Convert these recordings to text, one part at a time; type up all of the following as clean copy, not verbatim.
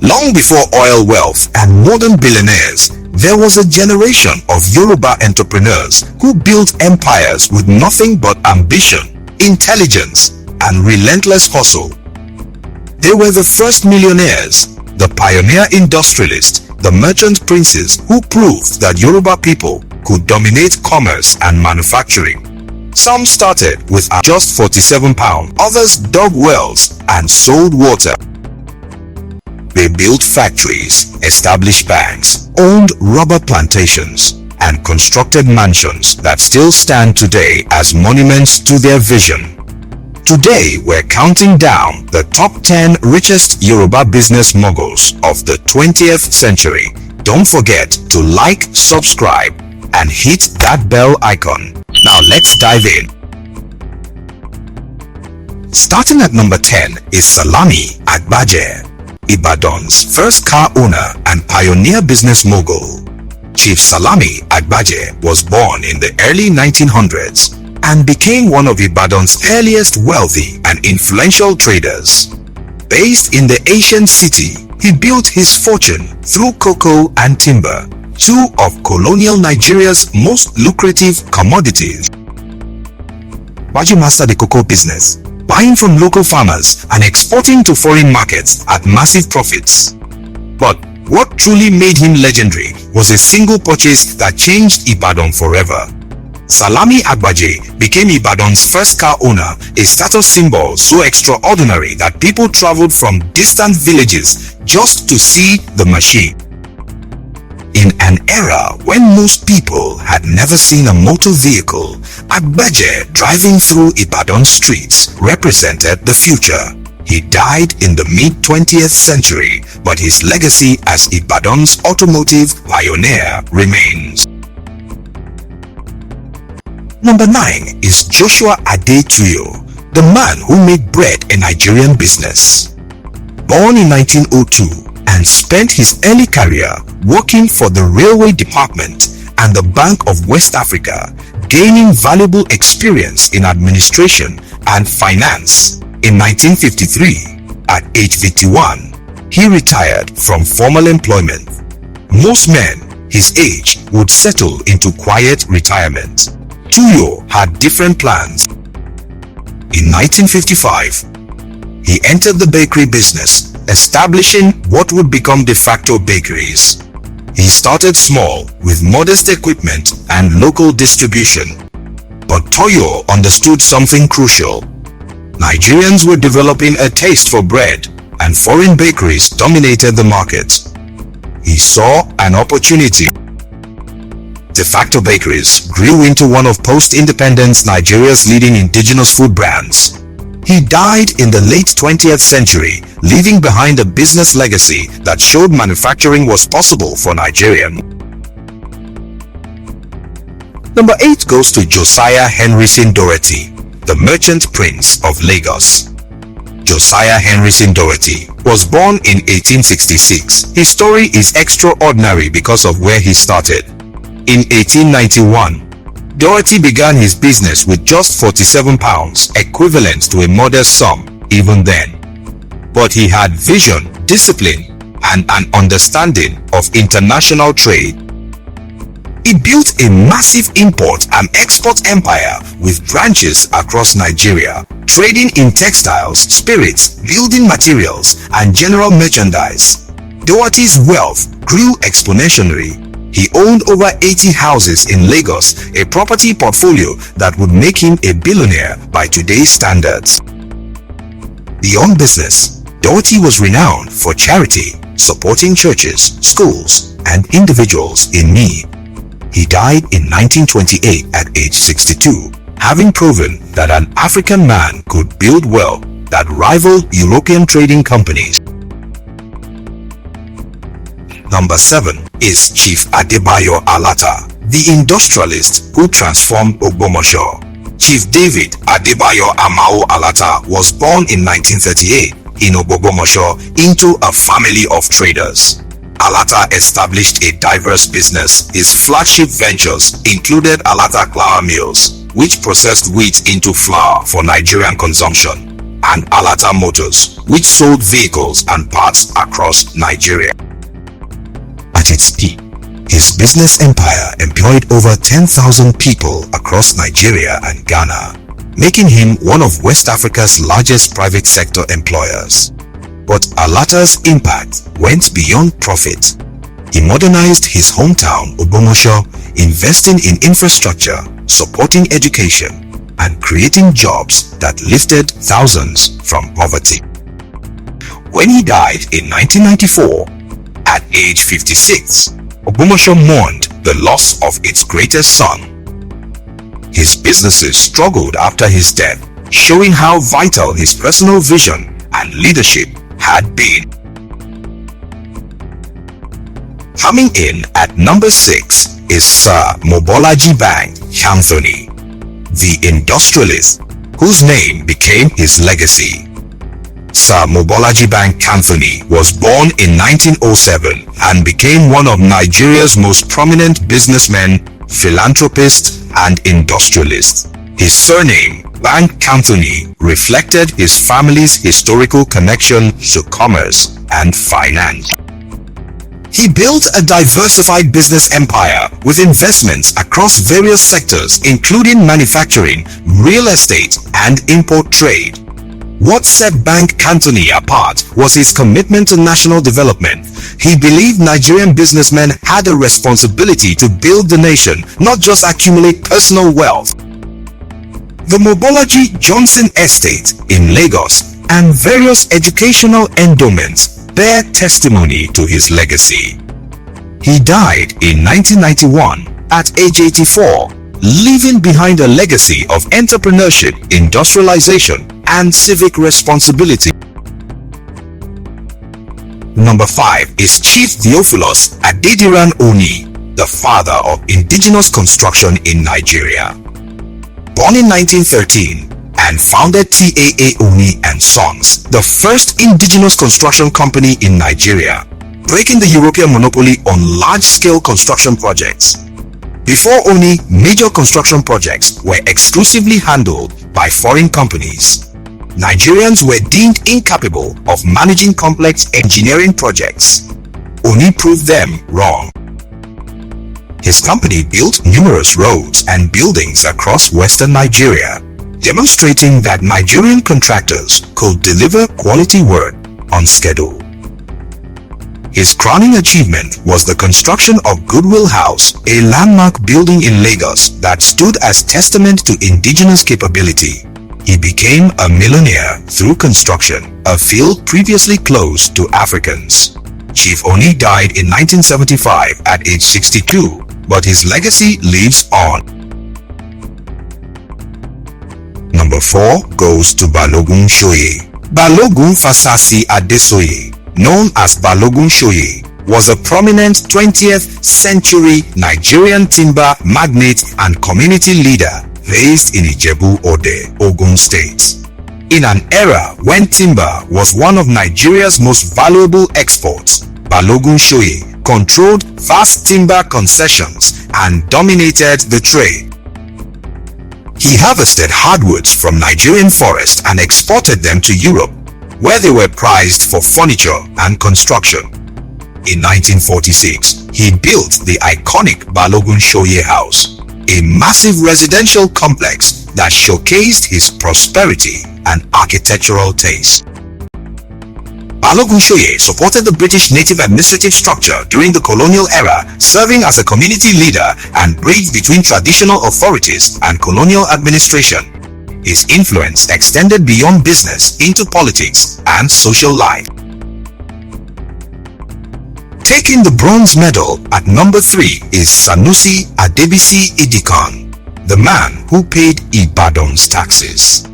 Long before oil wealth and modern billionaires, there was a generation of Yoruba entrepreneurs who built empires with nothing but ambition, intelligence, and relentless hustle. They were the first millionaires, the pioneer industrialists, the merchant princes who proved that Yoruba people could dominate commerce and manufacturing. Some started with just 47 pounds, others dug wells and sold water. They built factories, established banks, owned rubber plantations, and constructed mansions that still stand today as monuments to their vision. Today, we're counting down the top 10 richest Yoruba business moguls of the 20th century. Don't forget to like, subscribe, and hit that bell icon. Now let's dive in. Starting at number 10 is Salami Agbaje, Ibadan's first car owner and pioneer business mogul. Chief Salami Agbaje was born in the early 1900s and became one of Ibadan's earliest wealthy and influential traders. Based in the ancient city, he built his fortune through cocoa and timber, two of colonial Nigeria's most lucrative commodities. Agbaje mastered the cocoa business, buying from local farmers and exporting to foreign markets at massive profits. But what truly made him legendary was a single purchase that changed Ibadan forever. Salami Agbaje became Ibadan's first car owner, a status symbol so extraordinary that people traveled from distant villages just to see the machine. In an era when most people had never seen a motor vehicle, Agbaje driving through Ibadan streets represented the future. He died in the mid-20th century, but his legacy as Ibadan's automotive pioneer remains. Number 9 is Joshua Ade Tuyo, the man who made bread a Nigerian business. Born in 1902 and spent his early career working for the Railway Department and the Bank of West Africa, gaining valuable experience in administration and finance. In 1953, at age 51, he retired from formal employment. Most men his age would settle into quiet retirement. Tuyo had different plans. In 1955, he entered the bakery business, establishing what would become de facto bakeries. He started small with modest equipment and local distribution. But Tuyo understood something crucial. Nigerians were developing a taste for bread, and foreign bakeries dominated the market. He saw an opportunity. De facto bakeries grew into one of post-independence Nigeria's leading indigenous food brands. He died in the late 20th century, leaving behind a business legacy that showed manufacturing was possible for Nigeria. Number 8 goes to Josiah Henryson Doherty, the merchant prince of Lagos. Josiah Henryson Doherty was born in 1866. His story is extraordinary because of where he started. In 1891, Doherty began his business with just 47 pounds, equivalent to a modest sum even then. But he had vision, discipline, and an understanding of international trade. He built a massive import and export empire with branches across Nigeria, trading in textiles, spirits, building materials, and general merchandise. Doherty's wealth grew exponentially. He owned over 80 houses in Lagos, a property portfolio that would make him a billionaire by today's standards. Beyond business, Doherty was renowned for charity, supporting churches, schools, and individuals in need. He died in 1928 at age 62, having proven that an African man could build wealth that rivaled European trading companies. Number 7 is Chief Adebayo Alata, the industrialist who transformed Ogbomoso. Chief David Adebayo Amao Alata was born in 1938 in Ogbomoso into a family of traders. Alata established a diverse business. His flagship ventures included Alata Flour Mills, which processed wheat into flour for Nigerian consumption, and Alata Motors, which sold vehicles and parts across Nigeria. At its peak, his business empire employed over 10,000 people across Nigeria and Ghana, making him one of West Africa's largest private sector employers. But Alata's impact went beyond profit. He modernized his hometown, Ogbomoso, investing in infrastructure, supporting education, and creating jobs that lifted thousands from poverty. When he died in 1994, at age 56, Ogbomoso mourned the loss of its greatest son. His businesses struggled after his death, showing how vital his personal vision and leadership had been. Coming in at number 6 is Sir Mobology Bank Anthony, the industrialist whose name became his legacy. Sir Mobology Bank Anthony was born in 1907 and became one of Nigeria's most prominent businessmen, philanthropists, and industrialists. His surname, Bank Anthony, reflected his family's historical connection to commerce and finance. He built a diversified business empire with investments across various sectors including manufacturing, real estate, and import trade. What set Bank Anthony apart was his commitment to national development. He believed Nigerian businessmen had a responsibility to build the nation, not just accumulate personal wealth. The Mobology Johnson Estate in Lagos and various educational endowments bear testimony to his legacy. He died in 1991 at age 84, leaving behind a legacy of entrepreneurship, industrialization, and civic responsibility. Number 5 is Chief Theophilos Adediran Oni, the father of indigenous construction in Nigeria. Born in 1913 and founded TAA Oni and Sons, the first indigenous construction company in Nigeria, breaking the European monopoly on large-scale construction projects. Before Oni, major construction projects were exclusively handled by foreign companies. Nigerians were deemed incapable of managing complex engineering projects. Oni proved them wrong. His company built numerous roads and buildings across western Nigeria, demonstrating that Nigerian contractors could deliver quality work on schedule. His crowning achievement was the construction of Goodwill House, a landmark building in Lagos that stood as testament to indigenous capability. He became a millionaire through construction, a field previously closed to Africans. Chief Oni died in 1975 at age 62, but his legacy lives on. Number 4 goes to Balogun Shoye. Balogun Fasasi Adesoye, known as Balogun Shoye, was a prominent 20th century Nigerian timber magnate and community leader based in Ijebu-Ode, Ogun State. In an era when timber was one of Nigeria's most valuable exports, Balogun Shoye controlled vast timber concessions and dominated the trade. He harvested hardwoods from Nigerian forests and exported them to Europe, where they were prized for furniture and construction. In 1946, he built the iconic Balogun Shoye House, a massive residential complex that showcased his prosperity and architectural taste. Balogun Shoye supported the British native administrative structure during the colonial era, serving as a community leader and bridge between traditional authorities and colonial administration. His influence extended beyond business into politics and social life. Taking the bronze medal at number 3 is Sanusi Adebisi Idikan, the man who paid Ibadan's taxes.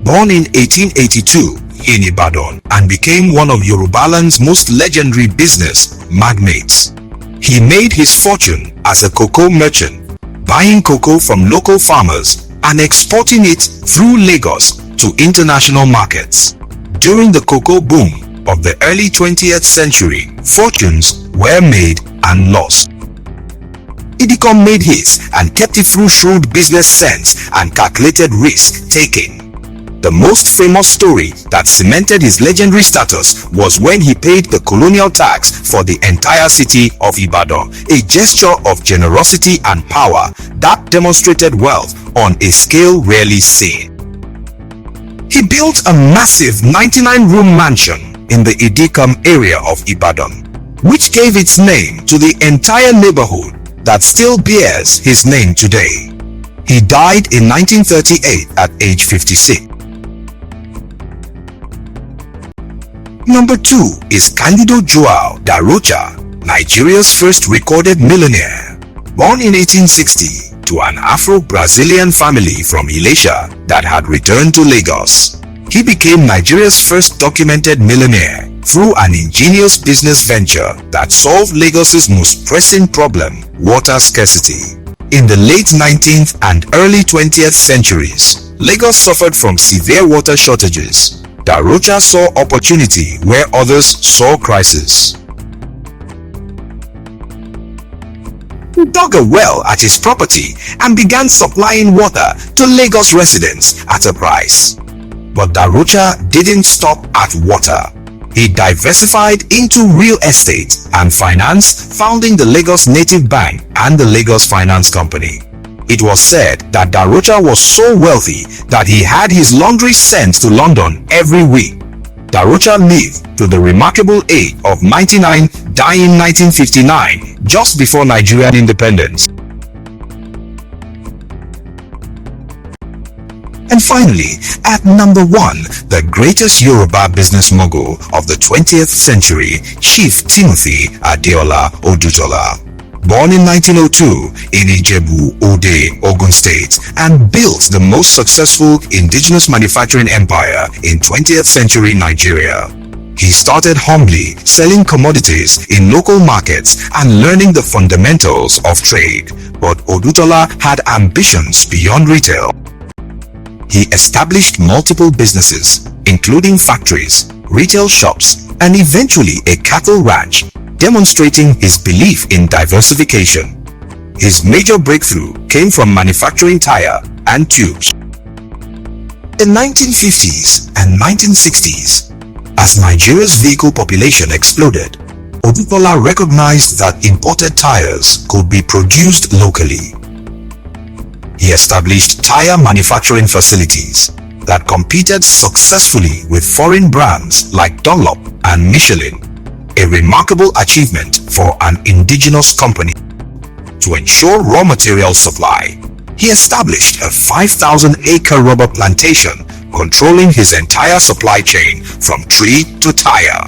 Born in 1882 in Ibadan and became one of Yorubaland's most legendary business magnates. He made his fortune as a cocoa merchant, buying cocoa from local farmers and exporting it through Lagos to international markets. During the cocoa boom of the early 20th century, fortunes were made and lost. Idikan made his and kept it through shrewd business sense and calculated risk taking. The most famous story that cemented his legendary status was when he paid the colonial tax for the entire city of Ibadan, a gesture of generosity and power that demonstrated wealth on a scale rarely seen. He built a massive 99-room mansion in the Idikan area of Ibadan, which gave its name to the entire neighborhood that still bears his name today. He died in 1938 at age 56. Number 2 is Candido Da Rocha, Nigeria's first recorded millionaire. Born in 1860 to an Afro-Brazilian family from Ilesha that had returned to Lagos, he became Nigeria's first documented millionaire through an ingenious business venture that solved Lagos's most pressing problem, water scarcity. In the late 19th and early 20th centuries, Lagos suffered from severe water shortages. Da Rocha saw opportunity where others saw crisis. He dug a well at his property and began supplying water to Lagos residents at a price. But Da Rocha didn't stop at water. He diversified into real estate and finance, founding the Lagos Native Bank and the Lagos Finance Company. It was said that Da Rocha was so wealthy that he had his laundry sent to London every week. Da Rocha lived to the remarkable age of 99, dying in 1959, just before Nigerian independence. And finally, at number 1, the greatest Yoruba business mogul of the 20th century, Chief Timothy Adeola Odutola. Born in 1902 in Ijebu-Ode, Ogun State, and built the most successful indigenous manufacturing empire in 20th century Nigeria. He started humbly selling commodities in local markets and learning the fundamentals of trade, but Odutola had ambitions beyond retail. He established multiple businesses, including factories, retail shops, and eventually a cattle ranch, demonstrating his belief in diversification. His major breakthrough came from manufacturing tire and tubes. In 1950s and 1960s, as Nigeria's vehicle population exploded, Odutola recognized that imported tires could be produced locally. He established tire manufacturing facilities that competed successfully with foreign brands like Dunlop and Michelin, a remarkable achievement for an indigenous company. To ensure raw material supply, he established a 5,000-acre rubber plantation controlling his entire supply chain from tree to tire.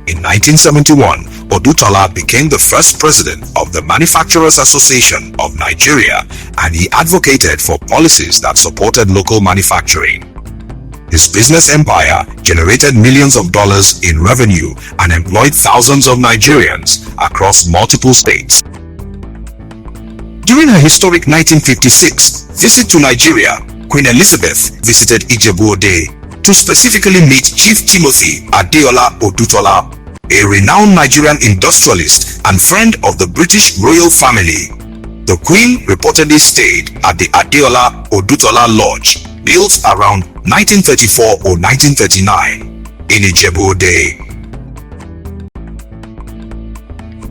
In 1971, Odutola became the first president of the Manufacturers Association of Nigeria, and he advocated for policies that supported local manufacturing. His business empire generated millions of dollars in revenue and employed thousands of Nigerians across multiple states. During her historic 1956 visit to Nigeria, Queen Elizabeth visited Ijebu-Ode to specifically meet Chief Timothy Adeola Odutola, a renowned Nigerian industrialist and friend of the British royal family. The Queen reportedly stayed at the Adeola Odutola Lodge, built around 1934 or 1939 in Ijebu-Ode.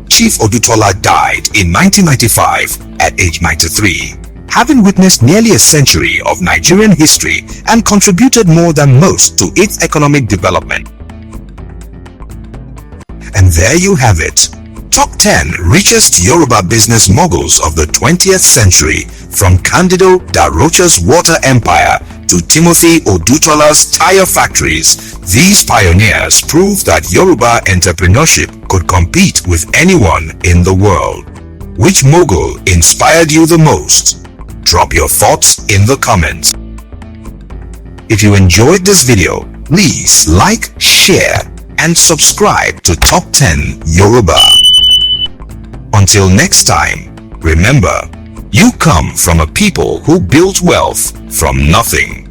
Chief Odutola died in 1995 at age 93, having witnessed nearly a century of Nigerian history and contributed more than most to its economic development. And there you have it. Top 10 richest Yoruba business moguls of the 20th century, from Candido Da Rocha's water empire to Timothy Odutola's tire factories. These pioneers proved that Yoruba entrepreneurship could compete with anyone in the world. Which mogul inspired you the most? Drop your thoughts in the comments. If you enjoyed this video, please like, share, and subscribe to Top 10 Yoruba. Until next time, remember, you come from a people who built wealth from nothing.